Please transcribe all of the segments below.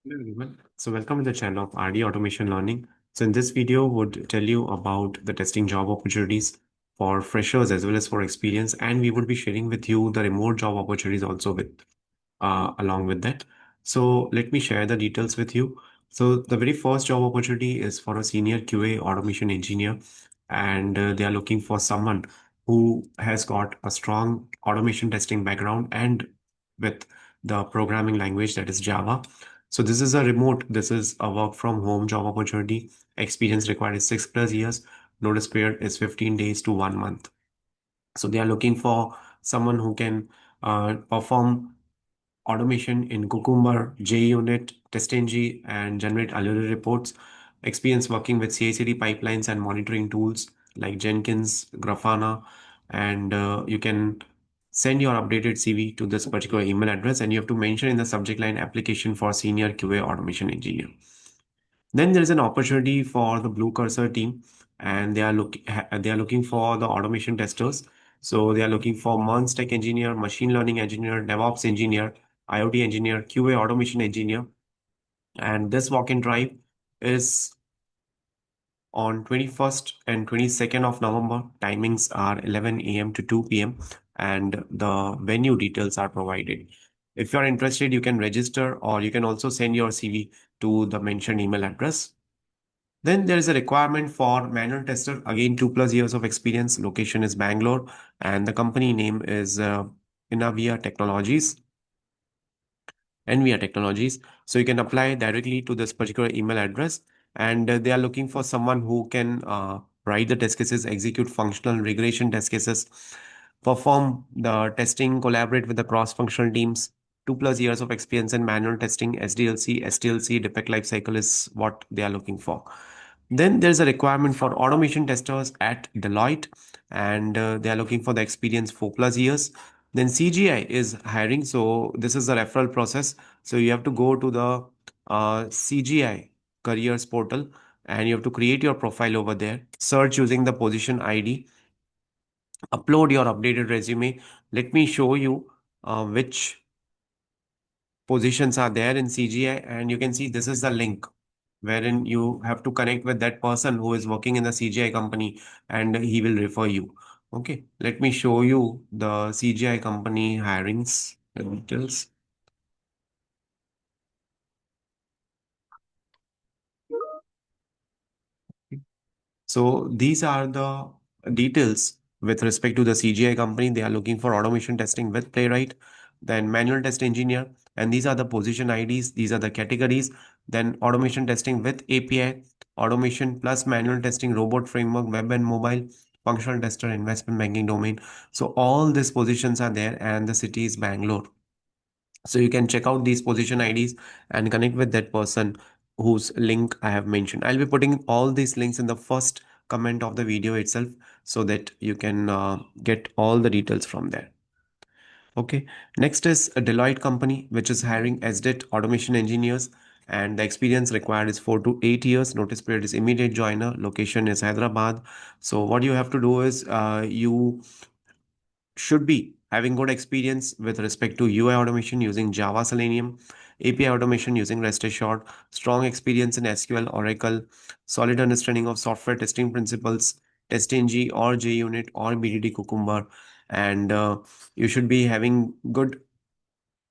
Hello everyone. So welcome to the channel of RD Automation Learning. So in this video would tell you about the testing job opportunities for freshers as well as for experience, and we would be sharing with you the remote job opportunities also with along with that. So let me share the details with you. So the very first job opportunity is for a senior QA automation engineer, and they are looking for someone who has got a strong automation testing background and with the programming language that is Java. So this is a work from home job opportunity. Experience required is 6+ years. Notice period is 15 days to 1 month. So they are looking for someone who can perform automation in Cucumber, JUnit, TestNG, and generate alert reports. Experience working with CI/CD pipelines and monitoring tools like Jenkins, Grafana, and you can send your updated CV to this particular email address, and you have to mention in the subject line application for senior QA automation engineer. Then there is an opportunity for the Blue Cursor team, and they are looking for the automation testers. So they are looking for Merns tech engineer, machine learning engineer, DevOps engineer, IoT engineer, QA automation engineer. And this walk-in drive is on 21st and 22nd of November. Timings are 11 a.m. to 2 p.m. and the venue details are provided. If you're interested, you can register or you can also send your CV to the mentioned email address. Then there is a requirement for manual tester. Again, 2+ years of experience. Location is Bangalore, and the company name is Inavia Technologies. NVIA Technologies. So you can apply directly to this particular email address, and they are looking for someone who can write the test cases, execute functional regression test cases, perform the testing, collaborate with the cross-functional teams. 2+ years of experience in manual testing, SDLC, STLC, defect lifecycle is what they are looking for. Then there's a requirement for automation testers at Deloitte, and they are looking for the experience 4+ years. Then CGI is hiring, so this is the referral process. So you have to go to the CGI careers portal, and you have to create your profile over there. Search using the position ID, upload your updated resume. Let me show you which positions are there in CGI, and you can see this is the link wherein you have to connect with that person who is working in the CGI company and he will refer you. Okay, let me show you the CGI company hirings details. So these are the details with respect to the CGI company. They are looking for automation testing with Playwright, then manual test engineer, and these are the position IDs. These are the categories. Then automation testing with API, automation plus manual testing, robot framework, web and mobile, functional tester, investment banking domain. So all these positions are there, and the city is Bangalore. So you can check out these position IDs and connect with that person whose link I have mentioned. I'll be putting all these links in the first comment of the video itself so that you can get all the details from there. Okay. Next is a Deloitte company, which is hiring SDET automation engineers, and the experience required is 4 to 8 years. Notice period is immediate joiner. Location is Hyderabad. So what you have to do is you should be having good experience with respect to UI automation using Java Selenium, API automation using REST Assured, strong experience in SQL, Oracle, solid understanding of software testing principles, TestNG or JUnit or BDD Cucumber, and you should be having good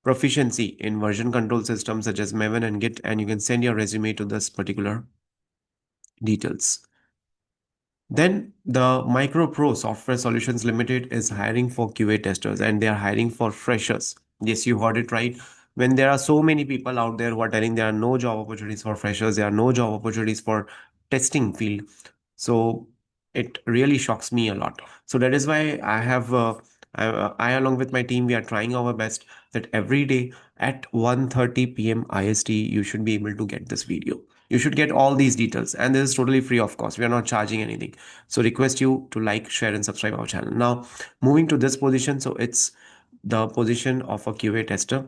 proficiency in version control systems such as Maven and Git, and you can send your resume to this particular details. Then the MicroPro Software Solutions Limited is hiring for QA testers and they are hiring for freshers. Yes, you heard it right. When there are so many people out there who are telling there are no job opportunities for freshers, there are no job opportunities for testing field. So it really shocks me a lot. So that is why I along with my team, we are trying our best that every day at 1:30 p.m. IST, you should be able to get this video. You should get all these details, and this is totally free of cost. We are not charging anything. So request you to like, share, and subscribe our channel. Now, moving to this position, so it's the position of a QA tester,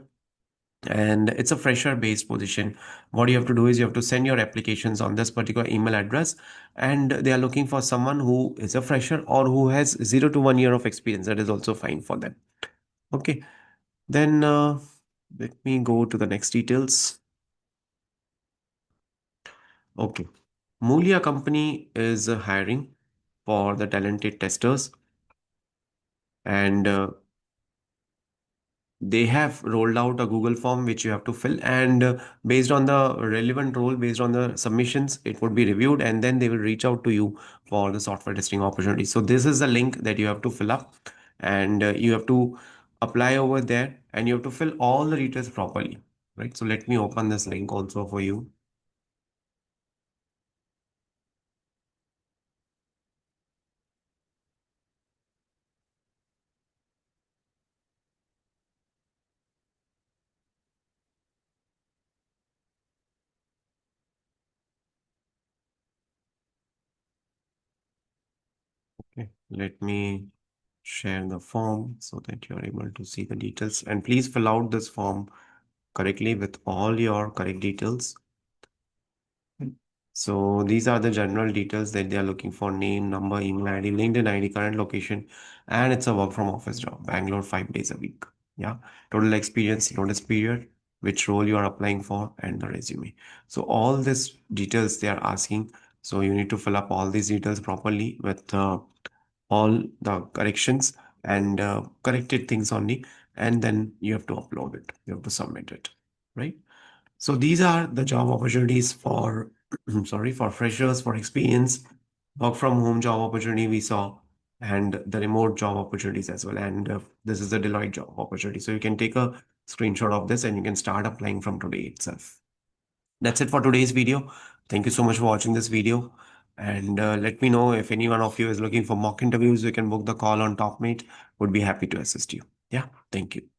and it's a fresher based position. What you have to do is you have to send your applications on this particular email address, and they are looking for someone who is a fresher or who has 0 to 1 year of experience. That is also fine for them. Okay, then let me go to the next details. Okay. Mulia company is hiring for the talented testers, and they have rolled out a Google form which you have to fill, and based on the relevant role, based on the submissions, it would be reviewed, and then they will reach out to you for the software testing opportunity. So this is the link that you have to fill up, and you have to apply over there, and you have to fill all the details properly, right? So let me open this link also for you. Okay, let me share the form so that you're able to see the details, and please fill out this form correctly with all your correct details. So these are the general details that they are looking for: name, number, email ID, LinkedIn ID, current location, and it's a work from office job, Bangalore 5 days a week. Yeah, total experience, notice period, which role you are applying for, and the resume. So all these details they are asking. So you need to fill up all these details properly with all the corrections and corrected things only, and then you have to upload it. You have to submit it, right? So these are the job opportunities for, sorry, for freshers, for experience, work from home job opportunity we saw, and the remote job opportunities as well. And this is the Deloitte job opportunity. So you can take a screenshot of this and you can start applying from today itself. That's it for today's video. Thank you so much for watching this video. And let me know if any one of you is looking for mock interviews. You can book the call on TopMate. Would be happy to assist you. Yeah, thank you.